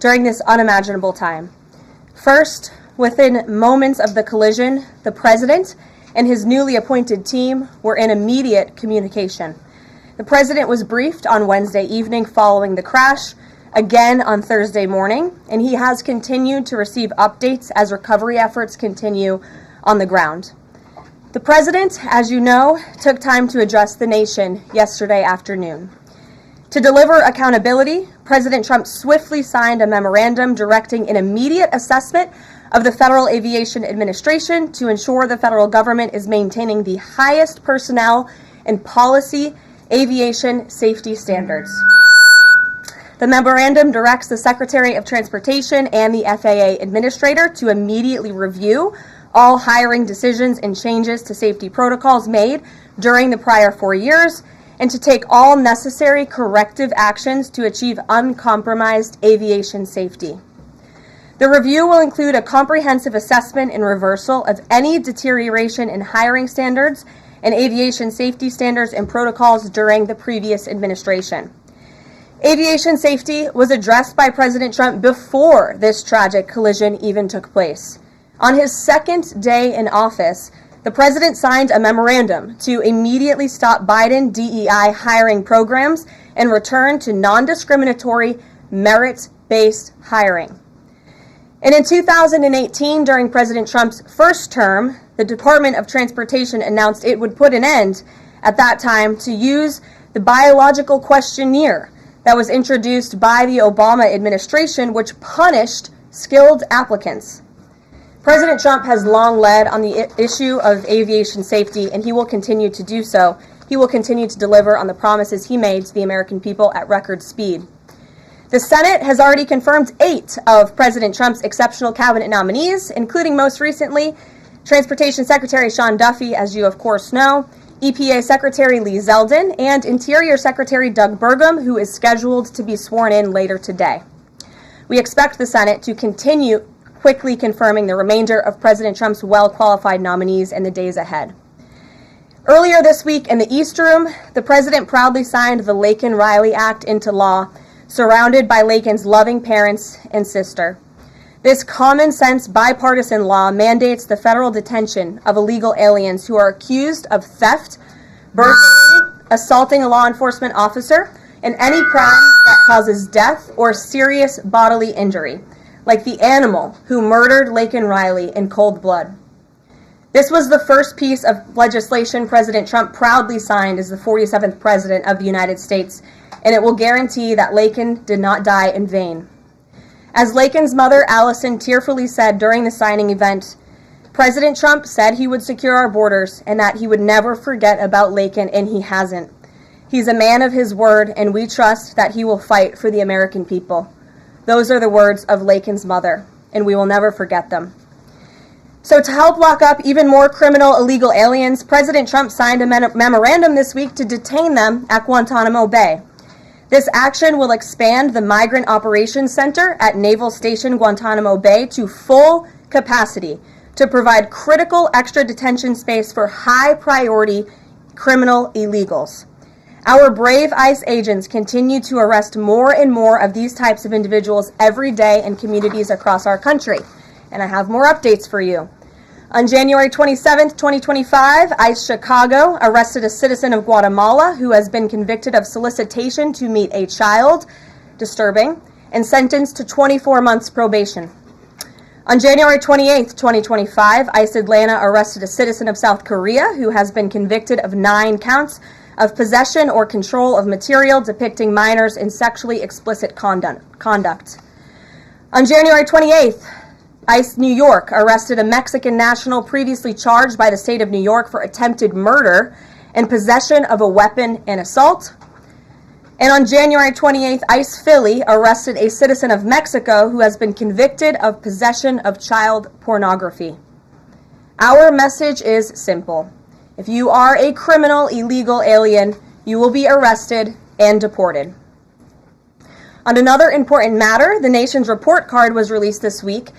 during this unimaginable time. First, within moments of the collision, the President and his newly appointed team were in immediate communication. The President was briefed on Wednesday evening following the crash, again on Thursday morning, and he has continued to receive updates as recovery efforts continue on the ground. The President, as you know, took time to address the nation yesterday afternoon. To deliver accountability, President Trump swiftly signed a memorandum directing an immediate assessment of the Federal Aviation Administration to ensure the federal government is maintaining the highest personnel and policy aviation safety standards. The memorandum directs the Secretary of Transportation and the FAA Administrator to immediately review all hiring decisions and changes to safety protocols made during the prior 4 years, and to take all necessary corrective actions to achieve uncompromised aviation safety. The review will include a comprehensive assessment and reversal of any deterioration in hiring standards and aviation safety standards and protocols during the previous administration. Aviation safety was addressed by President Trump before this tragic collision even took place. On his second day in office, the President signed a memorandum to immediately stop Biden DEI hiring programs and return to non-discriminatory, merit-based hiring. And in 2018, during President Trump's first term, the Department of Transportation announced it would put an end, at that time, to use the biological questionnaire that was introduced by the Obama administration, which punished skilled applicants. President Trump has long led on the issue of aviation safety, and he will continue to do so. He will continue to deliver on the promises he made to the American people at record speed. The Senate has already confirmed 8 of President Trump's exceptional cabinet nominees, including most recently Transportation Secretary Sean Duffy, as you of course know, EPA Secretary Lee Zeldin, and Interior Secretary Doug Burgum, who is scheduled to be sworn in later today. We expect the Senate to continue quickly confirming the remainder of President Trump's well-qualified nominees in the days ahead. Earlier this week in the East Room, the President proudly signed the Laken-Riley Act into law, surrounded by Laken's loving parents and sister. This common-sense bipartisan law mandates the federal detention of illegal aliens who are accused of theft, burglary, assaulting a law enforcement officer, and any crime that causes death or serious bodily injury, like the animal who murdered Laken Riley in cold blood. This was the first piece of legislation President Trump proudly signed as the 47th President of the United States, and it will guarantee that Laken did not die in vain. As Laken's mother, Allison, tearfully said during the signing event, President Trump said he would secure our borders and that he would never forget about Laken, and he hasn't. He's a man of his word, and we trust that he will fight for the American people. Those are the words of Laken's mother, and we will never forget them. So to help lock up even more criminal illegal aliens, President Trump signed a memorandum this week to detain them at Guantanamo Bay. This action will expand the Migrant Operations Center at Naval Station Guantanamo Bay to full capacity to provide critical extra detention space for high-priority criminal illegals. Our brave ICE agents continue to arrest more and more of these types of individuals every day in communities across our country. And I have more updates for you. On January 27, 2025, ICE Chicago arrested a citizen of Guatemala who has been convicted of solicitation to meet a child, disturbing, and sentenced to 24 months probation. On January 28, 2025, ICE Atlanta arrested a citizen of South Korea who has been convicted of 9 counts of possession or control of material depicting minors in sexually explicit conduct. On January 28th, ICE New York arrested a Mexican national previously charged by the state of New York for attempted murder and possession of a weapon and assault. And on January 28th, ICE Philly arrested a citizen of Mexico who has been convicted of possession of child pornography. Our message is simple. If you are a criminal illegal alien, you will be arrested and deported. On another important matter, the nation's report card was released this week,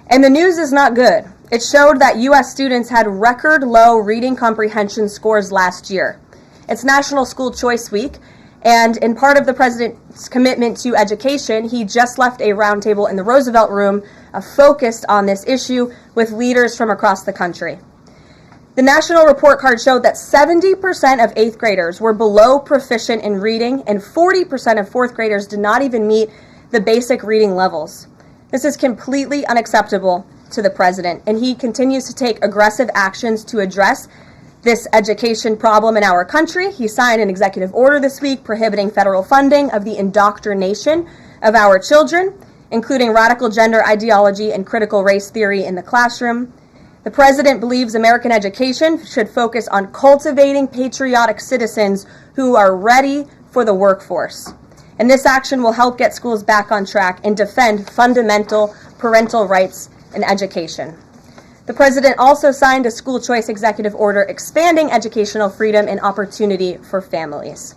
and the news is not good. It showed that U.S. students had record low reading comprehension scores last year. It's National School Choice Week, And in part of the president's commitment to education, he just left a roundtable in the Roosevelt Room focused on this issue with leaders from across the country. The national report card showed that 70% of 8th graders were below proficient in reading, and 40% of 4th graders did not even meet the basic reading levels. This is completely unacceptable to the president, and he continues to take aggressive actions to address this education problem in our country. He signed an executive order this week prohibiting federal funding of the indoctrination of our children, including radical gender ideology and critical race theory in the classroom. The president believes American education should focus on cultivating patriotic citizens who are ready for the workforce. And this action will help get schools back on track and defend fundamental parental rights in education. The president also signed a school choice executive order expanding educational freedom and opportunity for families.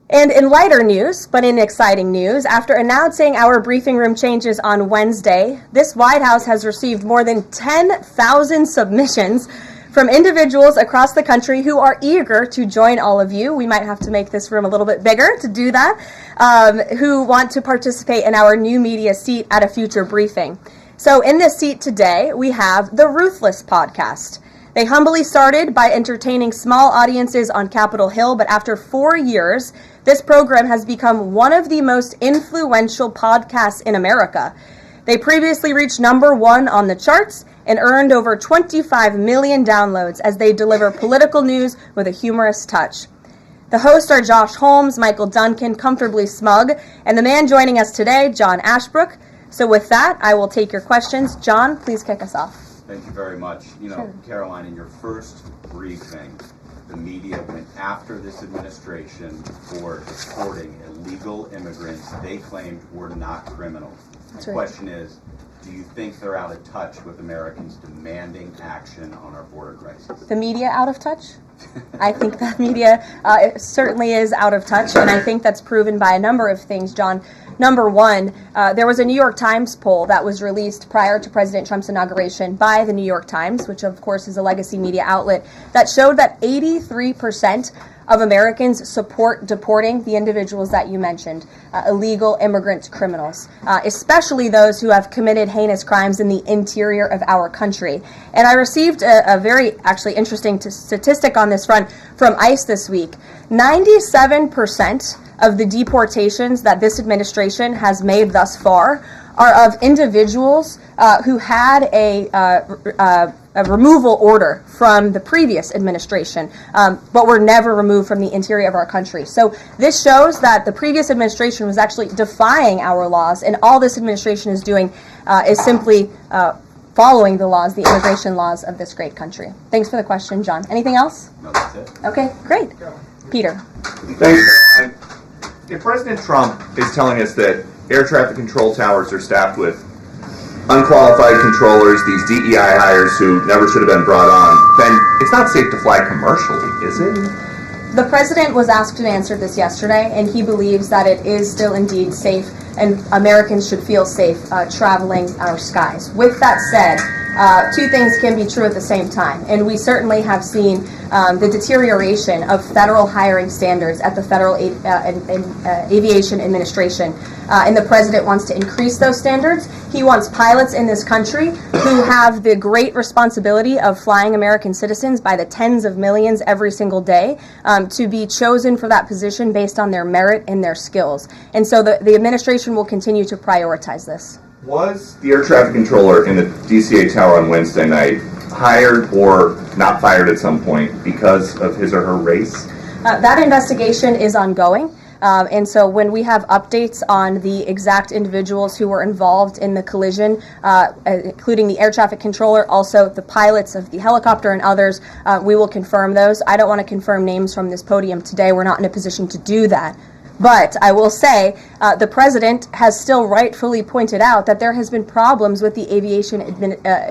And in lighter news, but in exciting news, after announcing our briefing room changes on Wednesday, this White House has received more than 10,000 submissions from individuals across the country who are eager to join all of you. We might have to make this room a little bit bigger to do that, who want to participate in our new media seat at a future briefing. So in this seat today, we have the Ruthless podcast. They humbly started by entertaining small audiences on Capitol Hill, but after 4 years, this program has become one of the most influential podcasts in America. They previously reached #1 on the charts and earned over 25 million downloads as they deliver political news with a humorous touch. The hosts are Josh Holmes, Michael Duncan, Comfortably Smug, and the man joining us today, John Ashbrook. So with that, I will take your questions. John, please kick us off. Thank you very much. Sure. Karoline, in your first briefing, the media went after this administration for deporting illegal immigrants they claimed were not criminals. That's My right. question is, do you think they're out of touch with Americans demanding action on our border crisis? The media out of touch? I think the media certainly is out of touch, and I think that's proven by a number of things, John. Number one, there was a New York Times poll that was released prior to President Trump's inauguration by the New York Times, which of course is a legacy media outlet, that showed that 83% of Americans support deporting the individuals that you mentioned, illegal immigrant criminals, especially those who have committed heinous crimes in the interior of our country. And I received a very actually interesting statistic on this front from ICE this week. 97% of the deportations that this administration has made thus far are of individuals who had a removal order from the previous administration, but were never removed from the interior of our country. So this shows that the previous administration was actually defying our laws, and all this administration is doing is simply following the laws, the immigration laws of this great country. Thanks for the question, John. Anything else? No, that's it. Okay, great. Peter. Thanks, Caroline. If President Trump is telling us that air traffic control towers are staffed with unqualified controllers, these DEI hires who never should have been brought on, then it's not safe to fly commercially, is it? The president was asked and answered this yesterday, and he believes that it is still indeed safe, and Americans should feel safe traveling our skies. With that said, two things can be true at the same time, and we certainly have seen the deterioration of federal hiring standards at the Federal Aviation Administration, and the president wants to increase those standards. He wants pilots in this country who have the great responsibility of flying American citizens by the tens of millions every single day to be chosen for that position based on their merit and their skills. And so the administration will continue to prioritize this. Was the air traffic controller in the DCA tower on Wednesday night hired or not fired at some point because of his or her race? That investigation is ongoing. And so when we have updates on the exact individuals who were involved in the collision, including the air traffic controller, also the pilots of the helicopter and others, we will confirm those. I don't want to confirm names from this podium today. We're not in a position to do that. But I will say the president has still rightfully pointed out that there has been problems with the aviation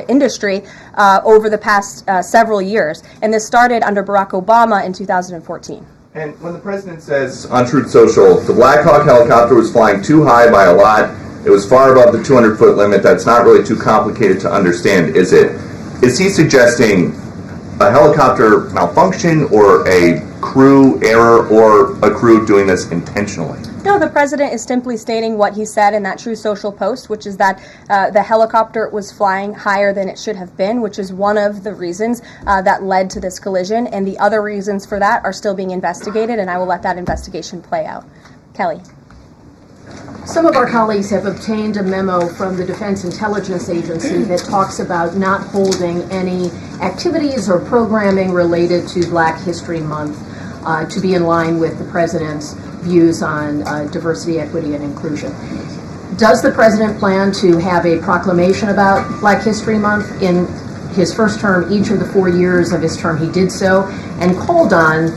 industry over the past several years. And this started under Barack Obama in 2014. And when the president says on Truth Social, the Black Hawk helicopter was flying too high by a lot, it was far above the 200-foot limit, that's not really too complicated to understand, is it? Is he suggesting a helicopter malfunction or a crew error or a crew doing this intentionally? No, the president is simply stating what he said in that True Social post, which is that the helicopter was flying higher than it should have been, which is one of the reasons that led to this collision, and the other reasons for that are still being investigated, and I will let that investigation play out. Kelly. Some of our colleagues have obtained a memo from the Defense Intelligence Agency that talks about not holding any activities or programming related to Black History Month to be in line with the president's views on diversity, equity, and inclusion. Does the president plan to have a proclamation about Black History Month? In his first term, each of the 4 years of his term, he did so and called on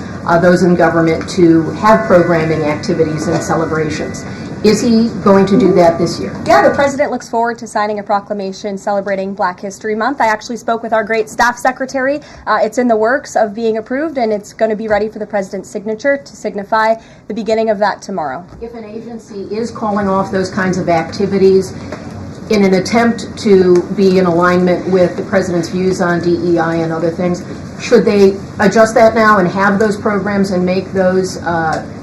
those in government to have programming activities and celebrations. Is he going to do that this year? Yeah, the president looks forward to signing a proclamation celebrating Black History Month. I actually spoke with our great staff secretary. It's in the works of being approved, and it's going to be ready for the president's signature to signify the beginning of that tomorrow. If an agency is calling off those kinds of activities in an attempt to be in alignment with the president's views on DEI and other things, should they adjust that now and have those programs and make those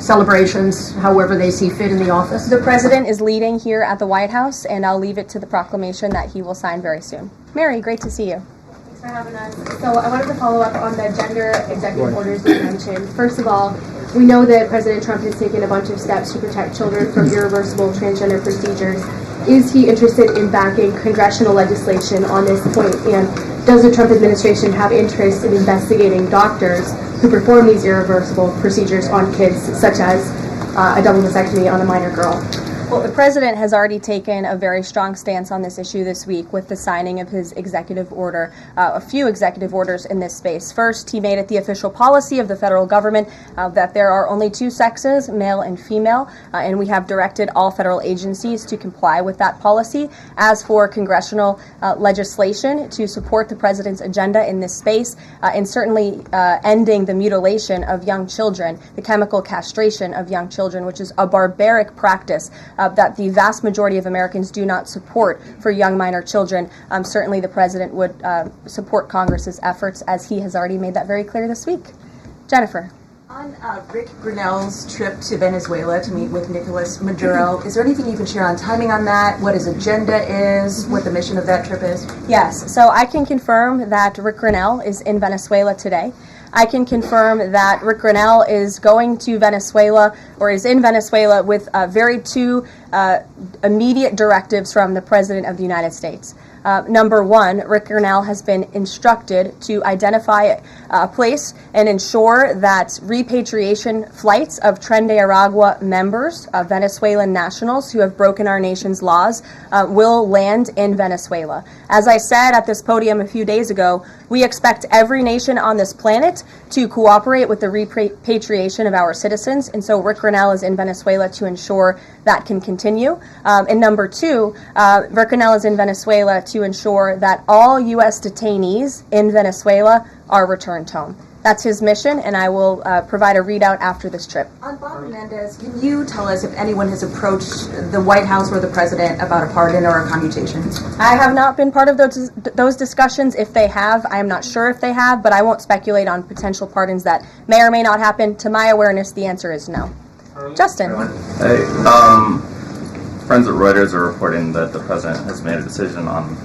celebrations however they see fit in the office? The president is leading here at the White House, and I'll leave it to the proclamation that he will sign very soon. Mary, great to see you. Thanks for having us. So I wanted to follow up on the gender executive orders you mentioned. First of all, we know that President Trump has taken a bunch of steps to protect children from irreversible transgender procedures. Is he interested in backing congressional legislation on this point? And does the Trump administration have interest in investigating doctors who perform these irreversible procedures on kids, such as a double mastectomy on a minor girl? Well, the president has already taken a very strong stance on this issue this week with the signing of his executive order, a few executive orders in this space. First, he made it the official policy of the federal government that there are only two sexes, male and female, and we have directed all federal agencies to comply with that policy. As for congressional legislation to support the president's agenda in this space, and certainly ending the mutilation of young children, the chemical castration of young children, which is a barbaric practice that the vast majority of Americans do not support for young minor children. Certainly the president would support Congress's efforts, as he has already made that very clear this week. Jennifer. On Rick Grinnell's trip to Venezuela to meet with Nicolas Maduro, is there anything you can share on timing on that, what his agenda is, what the mission of that trip is? Yes, so I can confirm that Rick Grinnell is in Venezuela today. I can confirm that Rick Grinnell is going to Venezuela, or is in Venezuela, with two immediate directives from the President of the United States. Number one, Rick Grinnell has been instructed to identify a place and ensure that repatriation flights of Tren de Aragua members, Venezuelan nationals who have broken our nation's laws, will land in Venezuela. As I said at this podium a few days ago, we expect every nation on this planet to cooperate with the repatriation of our citizens, and so Rick Grinnell is in Venezuela to ensure that can continue. And number two, Rick Grinnell is in Venezuela to ensure that all U.S. detainees in Venezuela are returned home. That's his mission, and I will provide a readout after this trip. On Bob Menendez, can you tell us if anyone has approached the White House or the president about a pardon or a commutation? I have not been part of those discussions. If they have, I am not sure if they have, but I won't speculate on potential pardons that may or may not happen. To my awareness, the answer is no. Justin. Hey, friends at Reuters are reporting that the president has made a decision on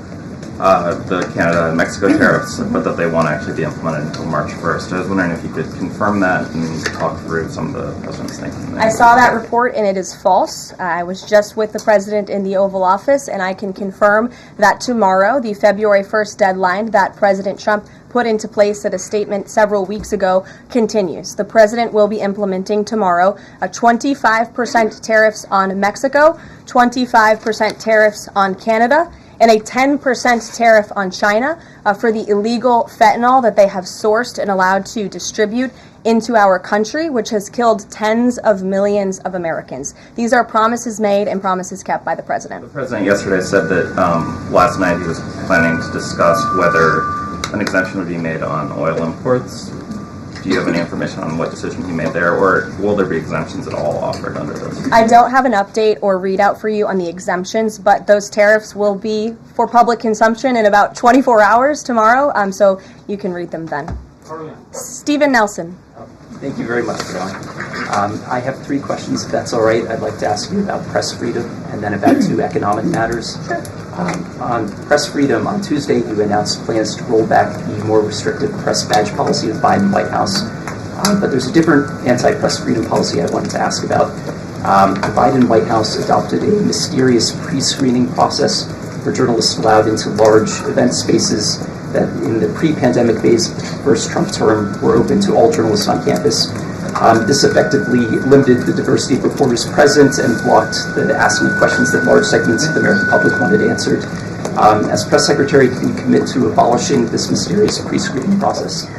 the Canada and Mexico tariffs, but that they won't actually be implemented until March 1st. I was wondering if you could confirm that and talk through some of the president's thinking there. I saw that report, and it is false. I was just with the president in the Oval Office, and I can confirm that tomorrow, the February 1st deadline that President Trump put into place at a statement several weeks ago, continues. The president will be implementing tomorrow a 25% tariffs on Mexico, 25% tariffs on Canada, and a 10% tariff on China for the illegal fentanyl that they have sourced and allowed to distribute into our country, which has killed tens of millions of Americans. These are promises made and promises kept by the president. The president yesterday said that last night he was planning to discuss whether an exemption would be made on oil imports. Do you have any information on what decision he made there, or will there be exemptions at all offered under this? I don't have an update or readout for you on the exemptions, but those tariffs will be for public consumption in about 24 hours tomorrow, so you can read them then. Stephen Nelson. Thank you very much, Caroline. I have 3 questions, if that's all right. I'd like to ask you about press freedom and then about 2 economic matters. On press freedom, on Tuesday, you announced plans to roll back the more restrictive press badge policy of the Biden White House. But there's a different anti-press freedom policy I wanted to ask about. The Biden White House adopted a mysterious pre-screening process for journalists allowed into large event spaces that in the pre-pandemic days of the first Trump term were open to all journalists on campus. This effectively limited the diversity of reporters present and blocked the asking of questions that large segments of the American public wanted answered. As press secretary, can you commit to abolishing this mysterious pre-screening process?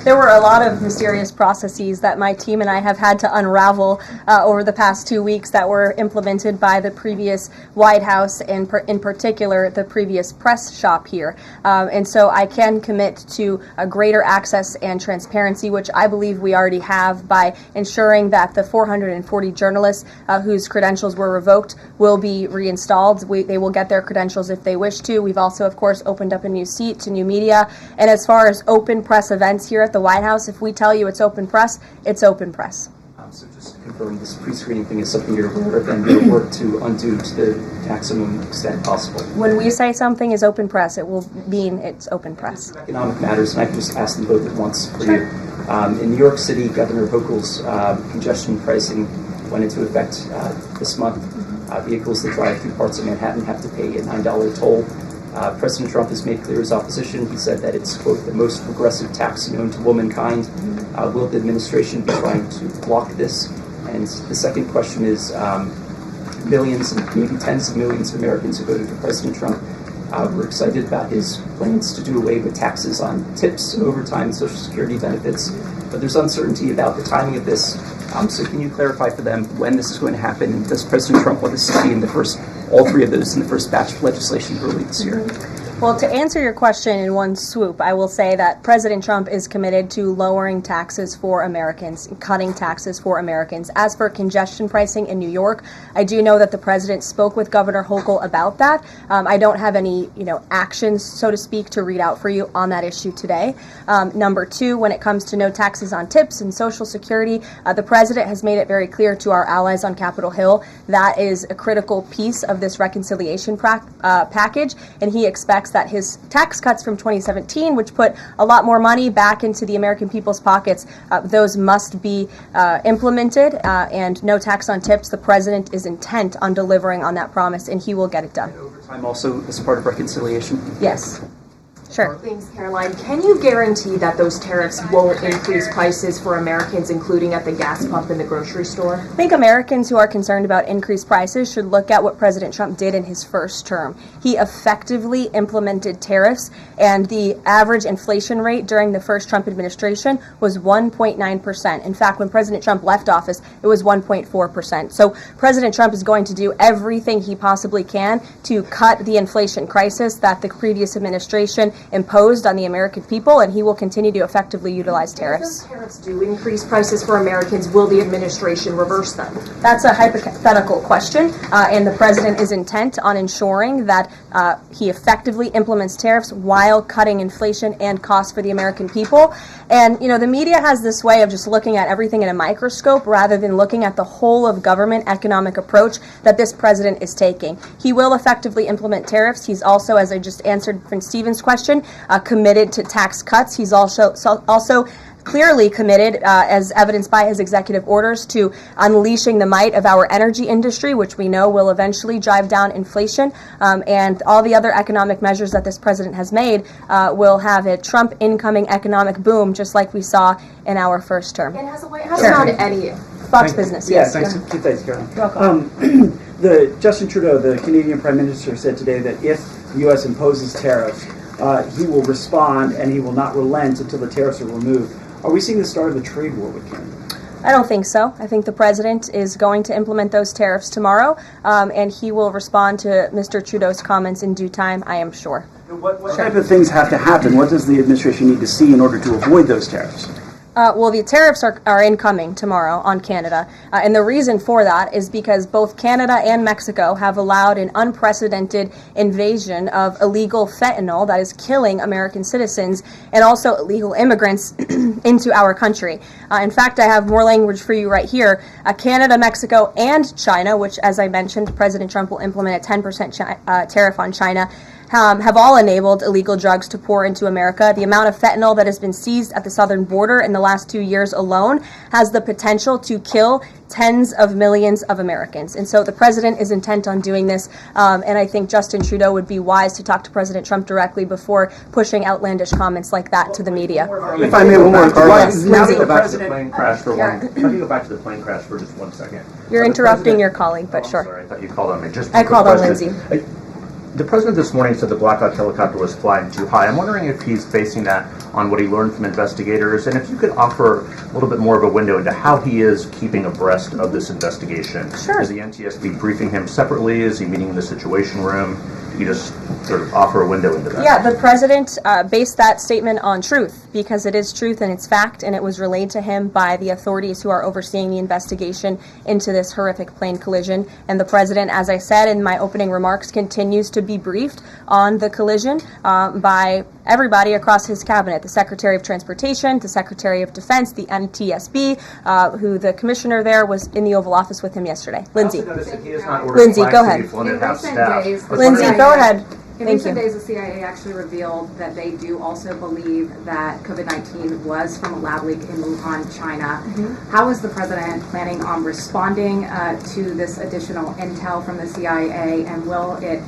There were a lot of mysterious processes that my team and I have had to unravel over the past 2 weeks that were implemented by the previous White House and in particular the previous press shop here. And so I can commit to a greater access and transparency, which I believe we already have by ensuring that the 440 journalists whose credentials were revoked will be reinstalled. They will get their credentials if they wish to. We've also, of course, opened up a new seat to new media. And as far as open press events here at the White House, if we tell you it's open press, it's open press. So just to confirm, this pre-screening thing is something you're aware of and you'll work to undo to the maximum extent possible. When we say something is open press, it will mean it's open press. Economic matters, and I can just ask them both at once for you. In New York City, Governor Hochul's congestion pricing went into effect this month. Vehicles that drive through parts of Manhattan have to pay a $9 toll. President Trump has made clear his opposition. He said that it's, quote, the most progressive tax known to womankind. Will the administration be trying to block this? And the second question is, millions and maybe tens of millions of Americans who voted for President Trump were excited about his plans to do away with taxes on tips, overtime, and Social Security benefits. But there's uncertainty about the timing of this. So can you clarify for them when this is going to happen? And does President Trump want to see all 3 of those in the first batch of legislation early this year? Well, to answer your question in one swoop, I will say that President Trump is committed to lowering taxes for Americans, cutting taxes for Americans. As for congestion pricing in New York, I do know that the president spoke with Governor Hochul about that. I don't have any, actions, so to speak, to read out for you on that issue today. Number 2, when it comes to no taxes on tips and Social Security, the president has made it very clear to our allies on Capitol Hill that is a critical piece of this reconciliation package, and he expects that his tax cuts from 2017, which put a lot more money back into the American people's pockets, those must be implemented, and no tax on tips. The president is intent on delivering on that promise, and he will get it done. And overtime also as part of reconciliation? Yes. Sure. Thanks, Caroline. Can you guarantee that those tariffs won't increase prices for Americans, including at the gas pump and the grocery store? I think Americans who are concerned about increased prices should look at what President Trump did in his first term. He effectively implemented tariffs, and the average inflation rate during the first Trump administration was 1.9%. In fact, when President Trump left office, it was 1.4%. So President Trump is going to do everything he possibly can to cut the inflation crisis that the previous administration imposed on the American people, and he will continue to effectively utilize tariffs. If those tariffs do increase prices for Americans, will the administration reverse them? That's a hypothetical question, and the president is intent on ensuring that he effectively implements tariffs while cutting inflation and costs for the American people. And, the media has this way of just looking at everything in a microscope rather than looking at the whole of government economic approach that this president is taking. He will effectively implement tariffs. He's also, as I just answered from Stephen's question, committed to tax cuts. He's also clearly committed, as evidenced by his executive orders, to unleashing the might of our energy industry, which we know will eventually drive down inflation. And all the other economic measures that this president has made will have a Trump incoming economic boom, just like we saw in our first term. And has the White House found any Fox Business, yes. Thanks, Caroline. You're welcome. Justin Trudeau, the Canadian Prime Minister, said today that if the U.S. imposes tariffs, he will respond and he will not relent until the tariffs are removed. Are we seeing the start of the trade war with Canada? I don't think so. I think the president is going to implement those tariffs tomorrow, and he will respond to Mr. Trudeau's comments in due time, I am sure. What type of things have to happen? What does the administration need to see in order to avoid those tariffs? Well, the tariffs are incoming tomorrow on Canada, and the reason for that is because both Canada and Mexico have allowed an unprecedented invasion of illegal fentanyl that is killing American citizens and also illegal immigrants into our country. In fact, I have more language for you right here. Canada, Mexico, and China, which, as I mentioned, President Trump will implement a 10% tariff on China, have all enabled illegal drugs to pour into America. The amount of fentanyl that has been seized at the southern border in the last 2 years alone has the potential to kill tens of millions of Americans. And so the president is intent on doing this, and I think Justin Trudeau would be wise to talk to President Trump directly before pushing outlandish comments like that to the media. If I may, one more. Yes, Now Lindsay. go back to the plane crash for one. Let me go back to the plane crash for just 1 second. You're interrupting your colleague, but sure. Sorry, I thought you called on me. Just I called on Lindsay. The president this morning said the Blackhawk helicopter was flying too high. I'm wondering if he's basing that on what he learned from investigators, and if you could offer a little bit more of a window into how he is keeping abreast of this investigation. Sure. Is the NTSB briefing him separately? Is he meeting in the Situation Room? You just sort of offer a window into that. Yeah, the president based that statement on truth because it is truth and it's fact, and it was relayed to him by the authorities who are overseeing the investigation into this horrific plane collision. And the president, as I said in my opening remarks, continues to be briefed on the collision by everybody across his cabinet, the Secretary of Transportation, the Secretary of Defense, the NTSB, who the commissioner there was in the Oval Office with him yesterday. Lindsay. Lindsay, go ahead. Lindsay, go ahead. In recent days, the CIA actually revealed that they do also believe that COVID-19 was from a lab leak in Wuhan, China. How is the president planning on responding to this additional intel from the CIA, and will it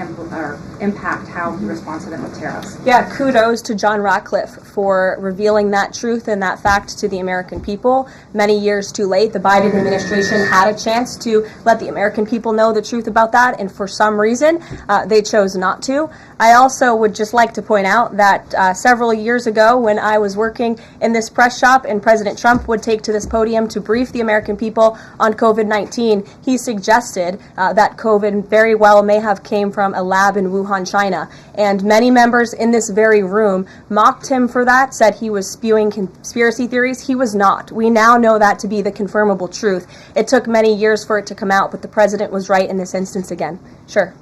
impact how he responds to them with tariffs? Yeah, kudos to John Ratcliffe for revealing that truth and that fact to the American people. Many years too late, the Biden administration had a chance to let the American people know the truth about that, and for some reason, they chose not to. I also would just like to point out that several years ago, when I was working in this press shop and President Trump would take to this podium to brief the American people on COVID-19, he suggested that COVID very well may have came from a lab in Wuhan, China. And many members in this very room mocked him for that, said he was spewing conspiracy theories. He was not. We now know that to be the confirmable truth. It took many years for it to come out, but the president was right in this instance again. Sure.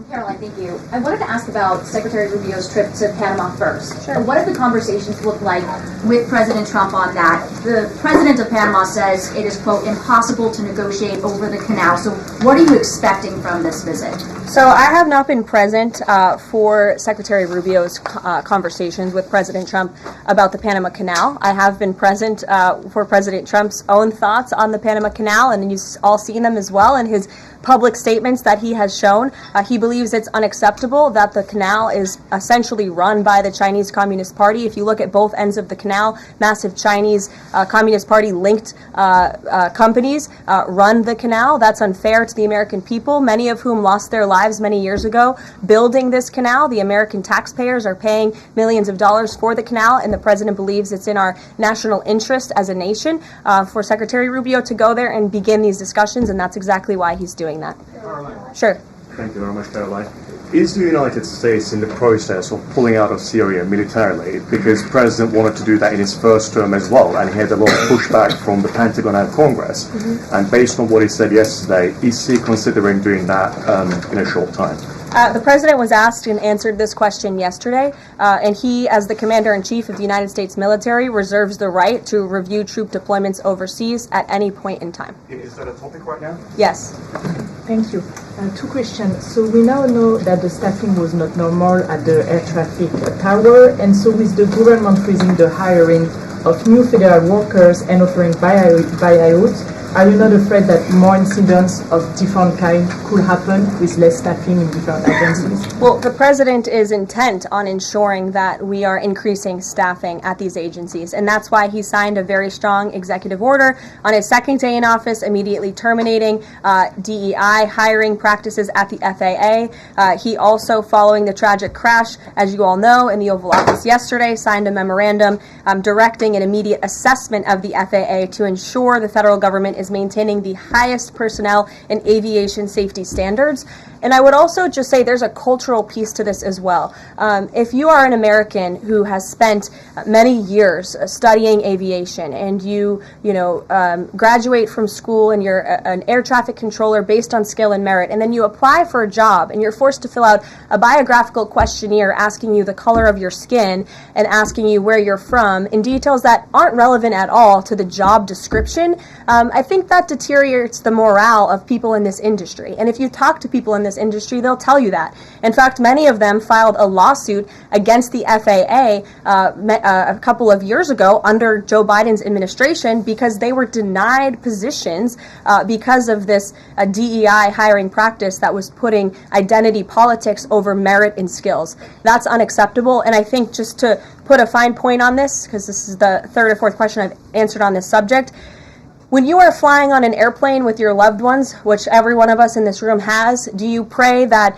Caroline, thank you. I wanted to ask about Secretary Rubio's trip to Panama first. Sure. What have the conversations looked like with President Trump on that? The president of Panama says it is, quote, impossible to negotiate over the canal. So what are you expecting from this visit? So I have not been present for Secretary Rubio's conversations with President Trump about the Panama Canal. I have been present for President Trump's own thoughts on the Panama Canal, and you've all seen them as well in his public statements that he has shown. He believes it's unacceptable that the canal is essentially run by the Chinese Communist Party. If you look at both ends of the canal, massive Chinese Communist Party linked companies run the canal. That's unfair to the American people, many of whom lost their lives many years ago building this canal. The American taxpayers are paying millions of dollars for the canal, and the president believes it's in our national interest as a nation for Secretary Rubio to go there and begin these discussions, and that's exactly why he's doing that. Caroline. Sure. Thank you very much, Caroline. Is the United States in the process of pulling out of Syria militarily? Because the president wanted to do that in his first term as well, and he had a lot of pushback from the Pentagon and Congress. And based on what he said yesterday, is he considering doing that in a short time? The president was asked and answered this question yesterday, and he, as the commander-in-chief of the United States military, reserves the right to review troop deployments overseas at any point in time. Is that a topic right now? Yes. Thank you. Two questions. So we now know that the staffing was not normal at the air traffic tower, and so with the government freezing the hiring of new federal workers and offering buyouts, are you not afraid that more incidents of different kind could happen with less staffing in different agencies? Well, the president is intent on ensuring that we are increasing staffing at these agencies, and that's why he signed a very strong executive order on his second day in office, immediately terminating DEI hiring practices at the FAA. He also, following the tragic crash, as you all know, in the Oval Office yesterday, signed a memorandum directing an immediate assessment of the FAA to ensure the federal government is maintaining the highest personnel and aviation safety standards. And I would also just say there's a cultural piece to this as well. If you are an American who has spent many years studying aviation and you graduate from school and you're an air traffic controller based on skill and merit, and then you apply for a job and you're forced to fill out a biographical questionnaire asking you the color of your skin and asking you where you're from in details that aren't relevant at all to the job description, I think that deteriorates the morale of people in this industry. And if you talk to people in this industry, they'll tell you that. In fact, many of them filed a lawsuit against the FAA a couple of years ago under Joe Biden's administration because they were denied positions because of this DEI hiring practice that was putting identity politics over merit and skills. That's unacceptable, and I think just to put a fine point on this, because this is the third or fourth question I've answered on this subject, when you are flying on an airplane with your loved ones, which every one of us in this room has, do you pray that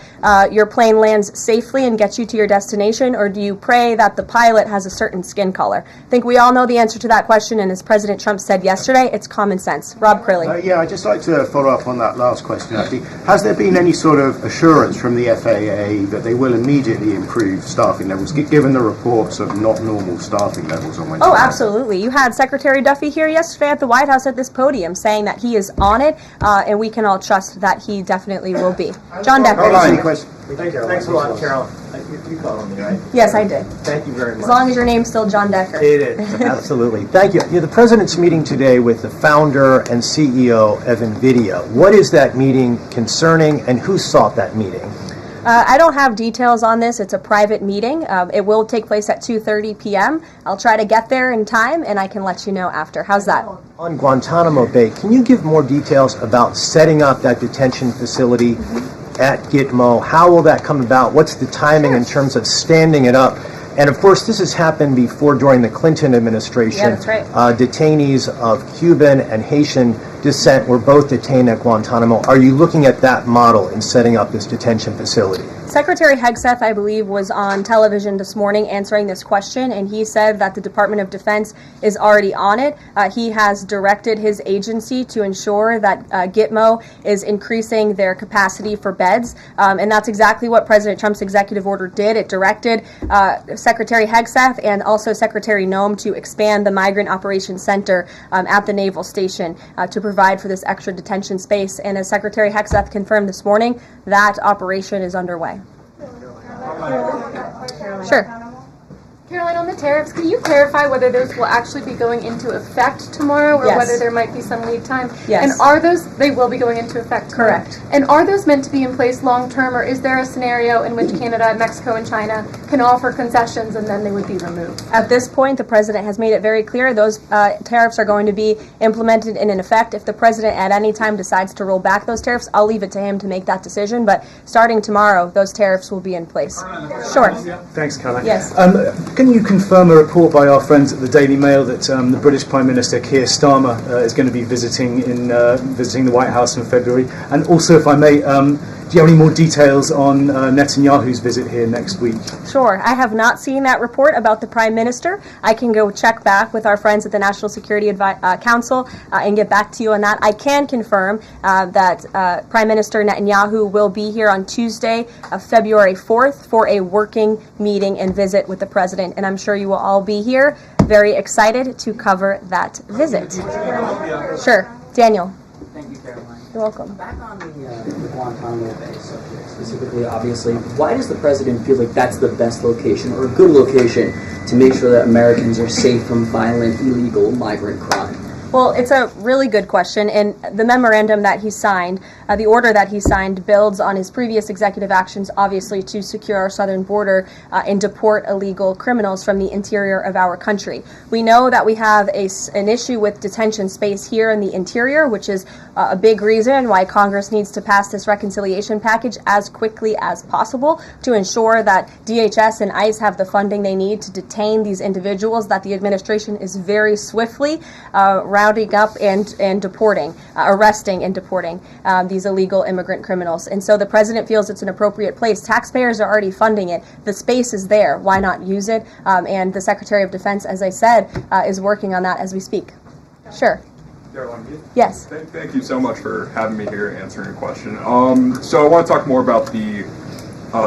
your plane lands safely and gets you to your destination, or do you pray that the pilot has a certain skin color? I think we all know the answer to that question, and as President Trump said yesterday, it's common sense. Rob Crilly. Yeah, I'd just like to follow up on that last question, actually. Has there been any sort of assurance from the FAA that they will immediately improve staffing levels, given the reports of not normal staffing levels on Wednesday? Oh, absolutely. You had Secretary Duffy here yesterday at the White House at this podium saying that he is on it, and we can all trust that he definitely will be. John Decker. Thanks a lot, Carol. You called on me, right? Yes, I did. Thank you very much. As long as your name's still John Decker. It is, absolutely. Thank you. The president's meeting today with the founder and CEO of NVIDIA. What is that meeting concerning, and who sought that meeting? I don't have details on this. It's a private meeting. It will take place at 2:30 p.m. I'll try to get there in time, and I can let you know after. How's that? On Guantanamo Bay, can you give more details about setting up that detention facility at Gitmo? How will that come about? What's the timing in terms of standing it up? And of course, this has happened before during the Clinton administration. Yeah, that's right. Detainees of Cuban and Haitian descent were both detained at Guantanamo. Are you looking at that model in setting up this detention facility? Secretary Hegseth, I believe, was on television this morning answering this question, and he said that the Department of Defense is already on it. He has directed his agency to ensure that Gitmo is increasing their capacity for beds, and that's exactly what President Trump's executive order did. It directed Secretary Hegseth and also Secretary Noem to expand the Migrant Operations Center at the Naval Station to provide for this extra detention space. And as Secretary Hegseth confirmed this morning, that operation is underway. Sure. Caroline, on the tariffs, can you clarify whether those will actually be going into effect tomorrow, or Yes. whether there might be some lead time? Yes. And are those, they will be going into effect tomorrow? Correct. And are those meant to be in place long term, or is there a scenario in which Canada, Mexico, and China can offer concessions and then they would be removed? At this point, the president has made it very clear those tariffs are going to be implemented and in effect. If the president at any time decides to roll back those tariffs, I'll leave it to him to make that decision. But starting tomorrow, those tariffs will be in place. Sure. Thanks, Caroline. Yes. Can you confirm a report by our friends at the Daily Mail that the British Prime Minister Keir Starmer is going to be visiting the White House in February? And also, if I may, do you have any more details on Netanyahu's visit here next week? Sure. I have not seen that report about the Prime Minister. I can go check back with our friends at the National Security Council and get back to you on that. I can confirm that Prime Minister Netanyahu will be here on Tuesday, February 4th, for a working meeting and visit with the President, and I'm sure you will all be here, very excited to cover that visit. Sure. Daniel. Thank you, Caroline. You're welcome. Back on the Guantanamo Bay subject, specifically, obviously, why does the president feel like that's the best location or a good location to make sure that Americans are safe from violent, illegal migrant crime? Well, it's a really good question, and the memorandum that he signed, the order that he signed, builds on his previous executive actions, obviously, to secure our southern border and deport illegal criminals from the interior of our country. We know that we have an issue with detention space here in the interior, which is a big reason why Congress needs to pass this reconciliation package as quickly as possible to ensure that DHS and ICE have the funding they need to detain these individuals that the administration is very swiftly rounding up and deporting, arresting and deporting these illegal immigrant criminals. And so the president feels it's an appropriate place. Taxpayers are already funding it. The space is there. Why not use it? And the Secretary of Defense, as I said, is working on that as we speak. Sure. Yes. Thank you so much for having me here and answering your question. So I want to talk more about the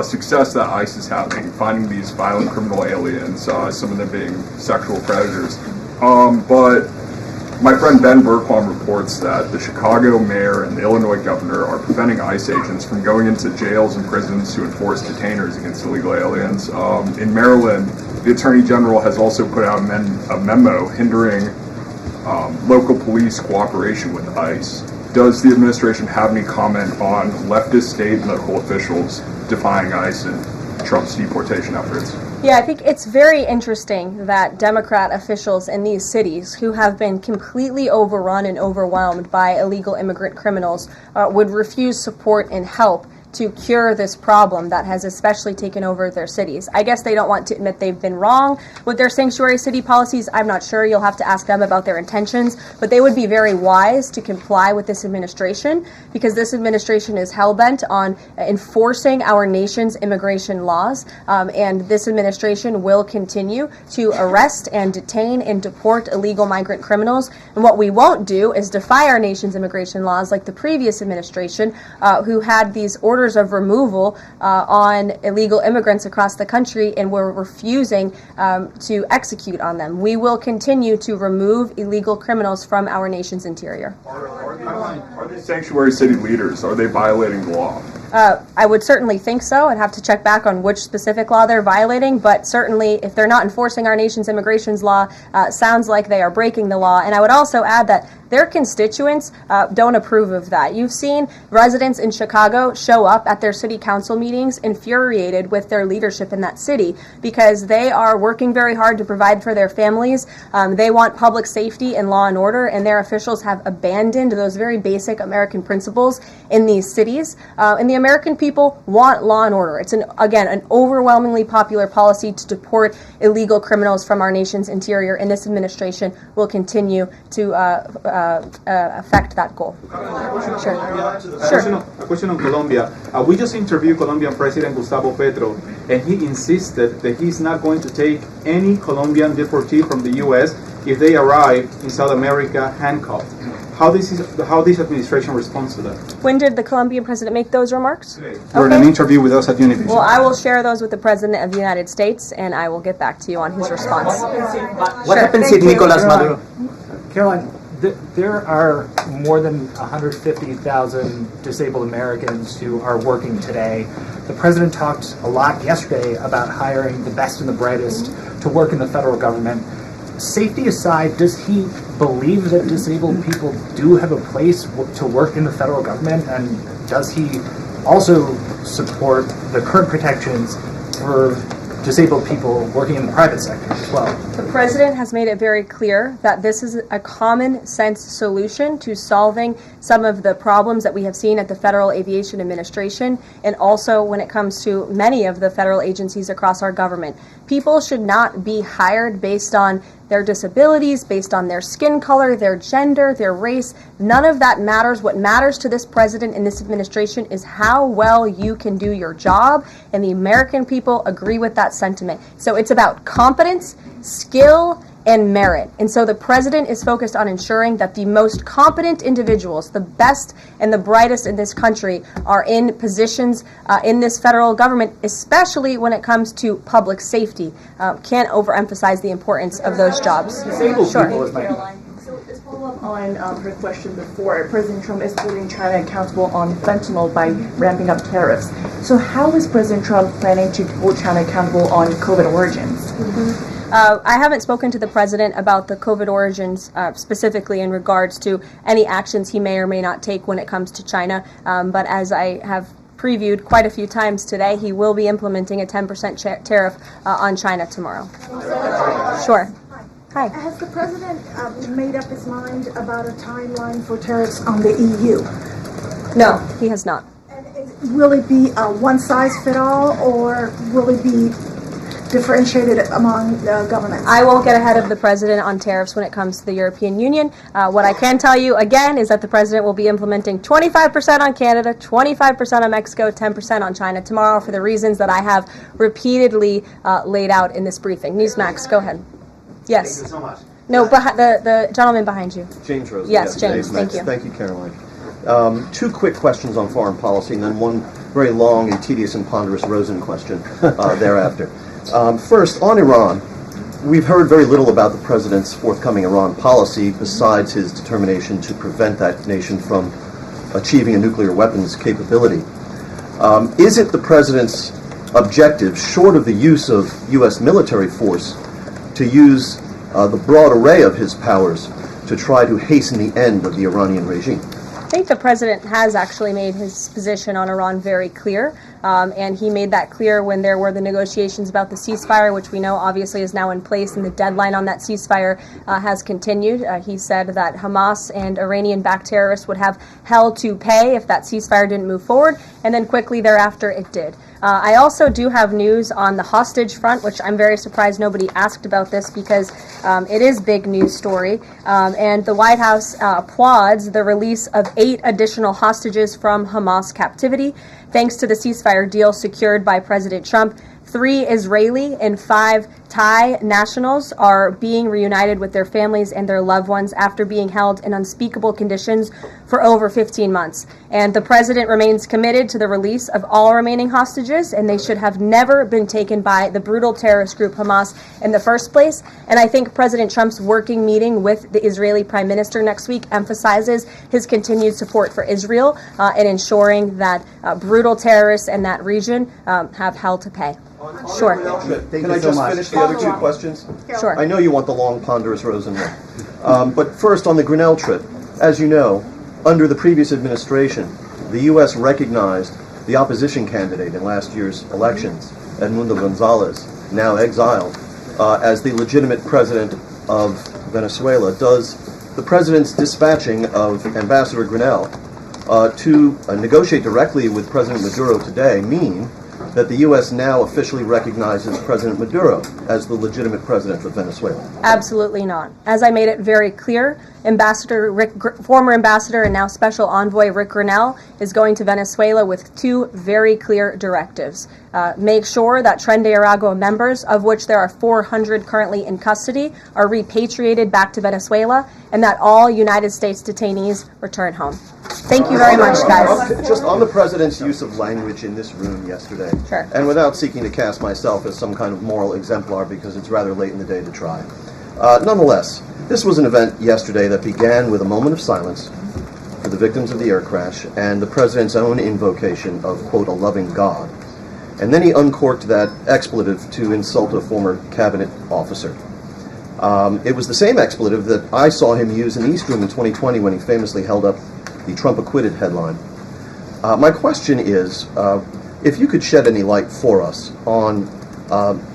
success that ICE is having finding these violent criminal aliens, some of them being sexual predators. But my friend Ben Bergquam reports that the Chicago mayor and the Illinois governor are preventing ICE agents from going into jails and prisons to enforce detainers against illegal aliens. In Maryland, the Attorney General has also put out a memo hindering local police cooperation with ICE. Does the administration have any comment on leftist state and local officials defying ICE and Trump's deportation efforts? Yeah, I think it's very interesting that Democrat officials in these cities who have been completely overrun and overwhelmed by illegal immigrant criminals would refuse support and help to cure this problem that has especially taken over their cities. I guess they don't want to admit they've been wrong with their sanctuary city policies. I'm not sure. You'll have to ask them about their intentions, but they would be very wise to comply with this administration because this administration is hell-bent on enforcing our nation's immigration laws, and this administration will continue to arrest and detain and deport illegal migrant criminals. And what we won't do is defy our nation's immigration laws like the previous administration, who had these orders of removal on illegal immigrants across the country and were refusing to execute on them. We will continue to remove illegal criminals from our nation's interior. Are these sanctuary city leaders, are they violating the law? I would certainly think so. I'd have to check back on which specific law they're violating, but certainly if they're not enforcing our nation's immigration law, sounds like they are breaking the law. And I would also add that their constituents don't approve of that. You've seen residents in Chicago show up at their city council meetings infuriated with their leadership in that city because they are working very hard to provide for their families. They want public safety and law and order, and their officials have abandoned those very basic American principles in these cities. And the American people want law and order. It's, again, an overwhelmingly popular policy to deport illegal criminals from our nation's interior, and this administration will continue to affect that goal. Sure. A question on Colombia. We just interviewed Colombian President Gustavo Petro, and he insisted that he's not going to take any Colombian deportee from the U.S. if they arrive in South America handcuffed. How this administration responds to that? When did the Colombian president make those remarks? During an interview with us at Univision. Well, I will share those with the President of the United States, and I will get back to you on his response. What happens if Nicolas Maduro? Caroline, there are more than 150,000 disabled Americans who are working today. The president talked a lot yesterday about hiring the best and the brightest to work in the federal government. Safety aside, does he believe that disabled people do have a place to work in the federal government? And does he also support the current protections for disabled people working in the private sector as well? The president has made it very clear that this is a common sense solution to solving some of the problems that we have seen at the Federal Aviation Administration and also when it comes to many of the federal agencies across our government. People should not be hired based on their disabilities, based on their skin color, their gender, their race. None of that matters. What matters to this president and this administration is how well you can do your job, and the American people agree with that sentiment. So it's about competence, skill, and merit. And so the president is focused on ensuring that the most competent individuals, the best and the brightest in this country, are in positions in this federal government, especially when it comes to public safety. Can't overemphasize the importance of those jobs. Sure. On her question before, President Trump is holding China accountable on fentanyl by ramping up tariffs. So how is President Trump planning to hold China accountable on COVID origins? I haven't spoken to the president about the COVID origins specifically in regards to any actions he may or may not take when it comes to China, but as I have previewed quite a few times today, he will be implementing a 10% tariff on China tomorrow. Sure. Hi. Has the president made up his mind about a timeline for tariffs on the EU? No, he has not. Will it be a one-size-fit-all, or will it be differentiated among the governments? I won't get ahead of the president on tariffs when it comes to the European Union. What I can tell you, again, is that the president will be implementing 25% on Canada, 25% on Mexico, 10% on China tomorrow for the reasons that I have repeatedly laid out in this briefing. Newsmax, go ahead. Yes. Thank you so much. No, the gentleman behind you. James Rosen. Yes, James. Thank you. Thank you, Caroline. Two quick questions on foreign policy, and then one very long and tedious and ponderous Rosen question thereafter. First, on Iran, we've heard very little about the president's forthcoming Iran policy besides his determination to prevent that nation from achieving a nuclear weapons capability. Is it the president's objective, short of the use of U.S. military force, to use the broad array of his powers to try to hasten the end of the Iranian regime? I think the president has actually made his position on Iran very clear, and he made that clear when there were the negotiations about the ceasefire, which we know obviously is now in place, and the deadline on that ceasefire has continued. He said that Hamas and Iranian-backed terrorists would have hell to pay if that ceasefire didn't move forward, and then quickly thereafter it did. I also do have news on the hostage front, which I'm very surprised nobody asked about this because it is big news story. And the White House applauds the release of 8 additional hostages from Hamas captivity, thanks to the ceasefire deal secured by President Trump. 3 Israeli and 5 Thai nationals are being reunited with their families and their loved ones after being held in unspeakable conditions for over 15 months. And the president remains committed to the release of all remaining hostages, and they should have never been taken by the brutal terrorist group Hamas in the first place. And I think President Trump's working meeting with the Israeli Prime Minister next week emphasizes his continued support for Israel and ensuring that brutal terrorists in that region have hell to pay. Sure. Can I just finish the other 2 questions? Sure. I know you want the long, ponderous Rosen one. But first, on the Grinnell trip, as you know, under the previous administration, the U.S. recognized the opposition candidate in last year's elections, Edmundo Gonzalez, now exiled, as the legitimate president of Venezuela. Does the president's dispatching of Ambassador Grinnell to negotiate directly with President Maduro today mean that the U.S. now officially recognizes President Maduro as the legitimate president of Venezuela? Absolutely not. As I made it very clear, former ambassador and now special envoy Rick Grinnell is going to Venezuela with 2 very clear directives. Make sure that Tren de Aragua members, of which there are 400 currently in custody, are repatriated back to Venezuela, and that all United States detainees return home. Thank you very much, guys. Just on the president's use of language in this room yesterday, sure. And without seeking to cast myself as some kind of moral exemplar because it's rather late in the day to try. Nonetheless, this was an event yesterday that began with a moment of silence for the victims of the air crash and the president's own invocation of, quote, a loving God. And then he uncorked that expletive to insult a former cabinet officer. It was the same expletive that I saw him use in East Room in 2020 when he famously held up the Trump acquitted headline. My question is, if you could shed any light for us on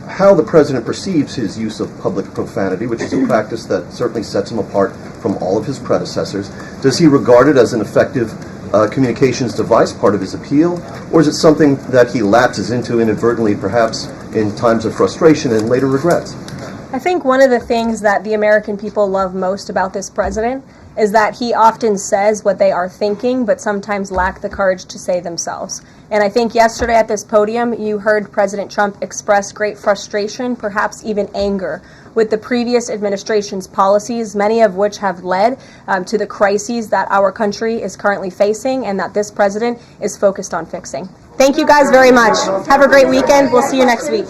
how the president perceives his use of public profanity, which is a practice that certainly sets him apart from all of his predecessors. Does he regard it as an effective communications device, part of his appeal, or is it something that he lapses into inadvertently, perhaps in times of frustration and later regrets? I think one of the things that the American people love most about this president is that he often says what they are thinking, but sometimes lack the courage to say themselves. And I think yesterday at this podium, you heard President Trump express great frustration, perhaps even anger, with the previous administration's policies, many of which have led to the crises that our country is currently facing and that this president is focused on fixing. Thank you guys very much. Have a great weekend. We'll see you next week.